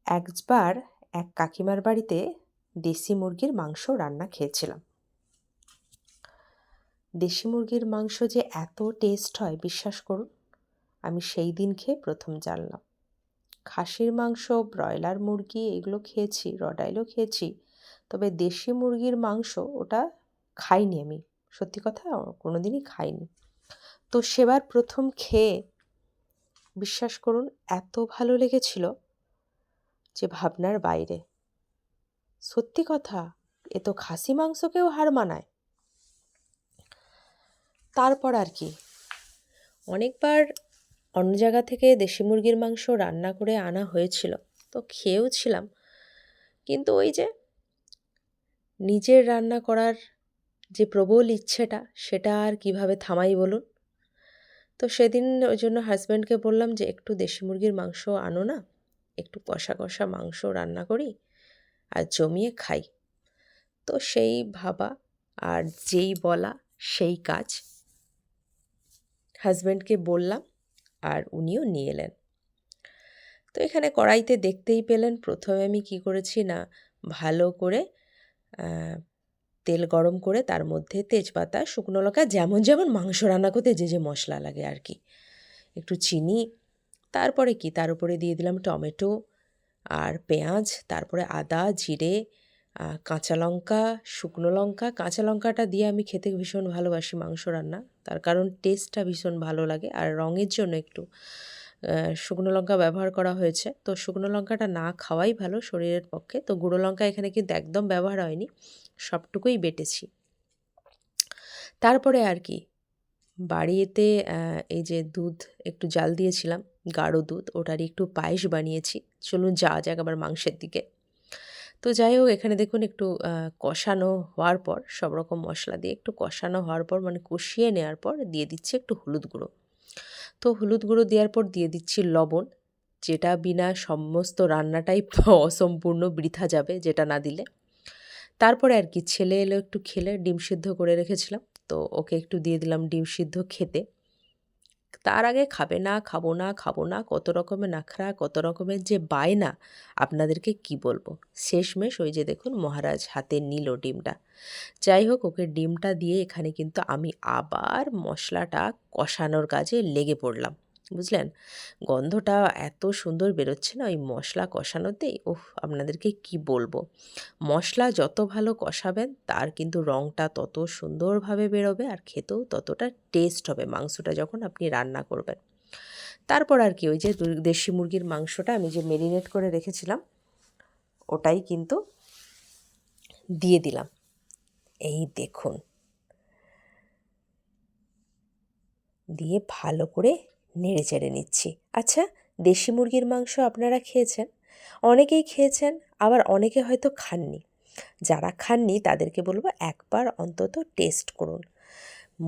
একবার এক কাকিমার বাড়িতে দেশি মুরগির মাংস রান্না খেয়েছিলাম। দেশি মুরগির মাংস যে এত টেস্ট হয় বিশ্বাস করুন, আমি সেই দিন খেয়ে প্রথম জানলাম। খাসির মাংস, ব্রয়লার মুরগি এগুলো খেয়েছি, রডাইলও খেয়েছি, তবে দেশি মুরগির মাংস ওটা খাইনি আমি। সত্যি কথা কোনোদিনই খাইনি। তো সেবার প্রথম খেয়ে বিশ্বাস করুন এত ভালো লেগেছিল যে ভাবনার বাইরে। সত্যি কথা, এ তো খাসি মাংসকেও হার মানায়। তারপর আর কি, অনেকবার অন্য জায়গা থেকে দেশি মুরগির মাংস রান্না করে আনা হয়েছিল, তো খেয়েও ছিলাম। কিন্তু ওই যে নিজের রান্না করার যে প্রবল ইচ্ছেটা, সেটা আর কিভাবে থামাই বলুন। তো সেদিন ওই জন্য হাজব্যান্ডকে বললাম যে একটু দেশি মুরগির মাংস আনো না, একটু কষা কষা মাংস রান্না করি আর জমিয়ে খাই। তো সেই ভাবা আর যেই বলা সেই কাজ, হাজব্যান্ডকে বললাম আর উনিও নিয়ে এলেন। তো এখানে কড়াইতে দেখতেই পেলেন প্রথমে আমি কি করেছি না, ভালো করে তেল গরম করে তার মধ্যে তেজপাতা, শুকনো লঙ্কা, যেমন যেমন মাংস রান্না করতে যে যে মশলা লাগে আর কি, একটু চিনি, তারপরে কি তার উপরে দিয়ে দিলাম টমেটো আর পেঁয়াজ, তারপরে আদা, জিরে, কাঁচা লঙ্কা, শুকনো লঙ্কা। কাঁচা লঙ্কাটা দিয়ে আমি খেতে ভীষণ ভালোবাসি মাংস রান্না, তার কারণ টেস্টটা ভীষণ ভালো লাগে, আর রঙের জন্য একটু শুকনো লঙ্কা ব্যবহার করা হয়েছে। তো শুকনো লঙ্কাটা না খাওয়াই ভালো শরীরের পক্ষে। তো গুঁড়ো লঙ্কা এখানে কিন্তু একদম ব্যবহার হয়নি, সবটুকুই বেটেছি। তারপরে আর কি, বাড়িতে এই যে দুধ একটু জাল দিয়েছিলাম, গাঢ় দুধ, ওটারই একটু পায়েস বানিয়েছি। চলুন যাওয়া যাক আবার মাংসের দিকে। তো যাই হোক, এখানে দেখুন একটু কষানো হওয়ার পর, সব রকম মশলা দিয়ে একটু কষানো হওয়ার পর, মানে কষিয়ে নেওয়ার পর দিয়ে দিচ্ছি একটু হলুদ গুঁড়ো। তো হলুদ গুঁড়ো দেওয়ার পর দিয়ে দিচ্ছি লবণ, যেটা বিনা সমস্ত রান্নাটাই অসম্পূর্ণ, বৃথা যাবে যেটা না দিলে। তারপরে আর কি, ছেলে এলো একটু খেলে, ডিম সিদ্ধ করে রেখেছিলাম, তো ওকে একটু দিয়ে দিলাম ডিম সিদ্ধ খেতে। তার আগে খাবে না, খাবো না, খাবো না, কত রকমের নাখরা, কত রকমের যে বায়না, আপনাদেরকে কি বলবো। শেষমেশ ওই যে দেখুন মহারাজ হাতে নিল ডিমটা। যাই হোক, ওকে ডিমটা দিয়ে এখানে কিন্তু আমি আবার মশলাটা কষানোর কাজে লেগে পড়লাম, বুঝলেন। গন্ধটা এত সুন্দর বেরোচ্ছে না ওই মশলা কষানোতেই, ওহ আপনাদেরকে কি বলবো। মশলা যত ভালো কষাবেন তার কিন্তু রঙটা তত সুন্দরভাবে বেরোবে, আর খেতেও ততটা টেস্ট হবে মাংসটা যখন আপনি রান্না করবেন। তারপর আর কি, ওই যে দেশি মুরগির মাংসটা আমি যে মেরিনেট করে রেখেছিলাম, ওটাই কিন্তু দিয়ে দিলাম। এই দেখুন, দিয়ে ভালো করে নেড়ে চেড়ে নিচ্ছি। আচ্ছা, দেশি মুরগির মাংস আপনারা খেয়েছেন, অনেকেই খেয়েছেন, আবার অনেকে হয়তো খাননি। যারা খাননি তাদেরকে বলবো একবার অন্তত টেস্ট করুন।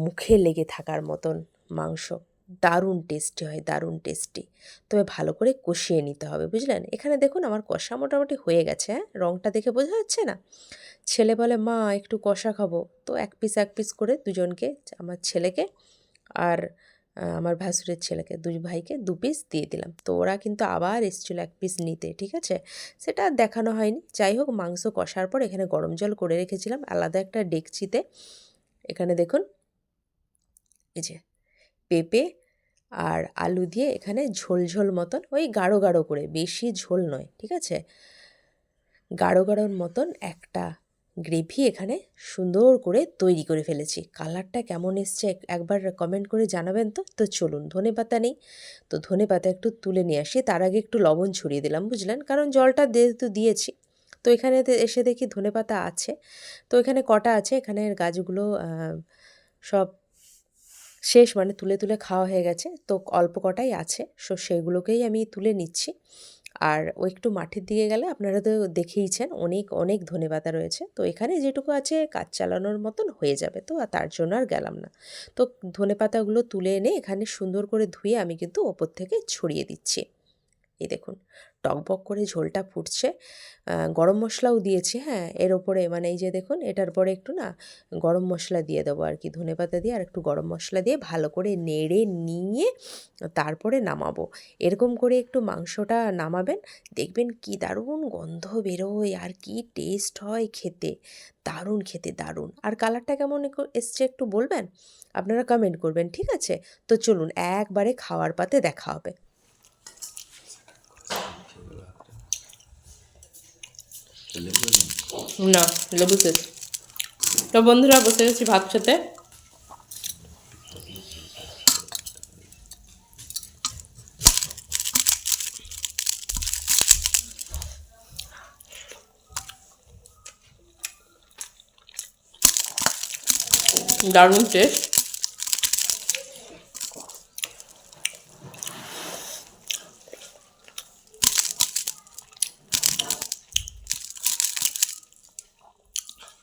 মুখে লেগে থাকার মতন মাংস, দারুণ টেস্টি হয়, দারুণ টেস্টি। তবে ভালো করে কষিয়ে নিতে হবে, বুঝলেন। এখানে দেখুন আমার কষা মোটামুটি হয়ে গেছে। হ্যাঁ, রঙটা দেখে বোঝা যাচ্ছে না। ছেলে বলে মা একটু কষা খাবো, তো এক পিস করে দুজনকে, আমার ছেলেকে আর আমার ভাসুরের ছেলেকে, দুই ভাইকে 2 পিস দিয়ে দিলাম। তো ওরা কিন্তু আবার এসেছিলো 1 পিস নিতে, ঠিক আছে, সেটা আর দেখানো হয়নি। যাই হোক, মাংস কষার পর এখানে গরম জল করে রেখেছিলাম আলাদা একটা ডেকচিতে। এখানে দেখুন এই যে পেঁপে আর আলু দিয়ে এখানে ঝোল ঝোল মতন, ওই গাঢ় গাঢ় করে, বেশি ঝোল নয়, ঠিক আছে, গাঢ় গাঢ়র মতন একটা গ্রেভি এখানে সুন্দর করে তৈরি করে ফেলেছি। কালারটা কেমন এসছে একবার কমেন্ট করে জানাবেন তো। তো চলুন, ধনেপাতা নেই, তো ধনেপাতা একটু তুলে নিয়ে আসি, তার আগে একটু লবণ ছড়িয়ে দিলাম, বুঝলেন, কারণ জলটা যেহেতু দিয়েছি। তো এখানে এসে দেখি ধনেপাতা আছে, তো এখানে কটা আছে, এখানের গাছগুলো সব শেষ, মানে তুলে তুলে খাওয়া হয়ে গেছে, তো অল্প কটাই আছে, সো সেগুলোকেই আমি তুলে নিচ্ছি। আর ও একটু মাঠের দিকে গেলে আপনারা তো দেখেইছেন অনেক অনেক ধনেপাতা রয়েছে, তো এখানে যেটুকু আছে কাজ চালানোর মতন হয়ে যাবে, তো তার জন্য আর গেলাম না। তো ধনেপাতাগুলো তুলে এনে এখানে সুন্দর করে ধুয়ে আমি কিন্তু ওপর থেকে ছড়িয়ে দিচ্ছি। এই দেখুন টকবক করে ঝোলটা ফুটছে। গরম মশলাও দিয়েছি, হ্যাঁ, এর ওপরে মানে এই যে দেখুন এটার পরে একটু না গরম মশলা দিয়ে দেবো আর কি, ধনেপাতা দিয়ে আর একটু গরম মশলা দিয়ে ভালো করে নেড়ে নিয়ে তারপরে নামাবো। এরকম করে একটু মাংসটা নামাবেন, দেখবেন কি দারুণ গন্ধ বেরোয় আর কি টেস্ট হয় খেতে, দারুণ খেতে দারুণ। আর কালারটা কেমন এসছে একটু বলবেন, আপনারা কমেন্ট করবেন, ঠিক আছে? তো চলুন একবারে খাওয়ার পাতে দেখা হবে। না, লেবু শেষ। তো বন্ধুরা বসে গেছি ভাত খেতে। দারুণ টেস্ট।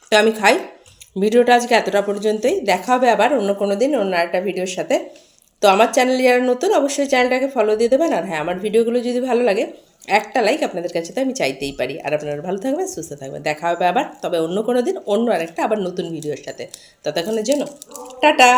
তো আমি খাই। ভিডিওটা আজকে এতটা পর্যন্তই, দেখা হবে আবার অন্য কোনো দিন অন্য একটা ভিডিওর সাথে। তো আমার চ্যানেলে যারা নতুন অবশ্যই চ্যানেলটাকে ফলো দিয়ে দেবেন। আর হ্যাঁ, আমার ভিডিওগুলো যদি ভালো লাগে একটা লাইক আপনাদের কাছে তো আমি চাইতেই পারি। আর আপনারা ভালো থাকবেন, সুস্থ থাকবেন, দেখা হবে আবার তবে অন্য কোনো দিন অন্য আরেকটা আবার নতুন ভিডিওর সাথে। ততক্ষণের জন্য টাটা।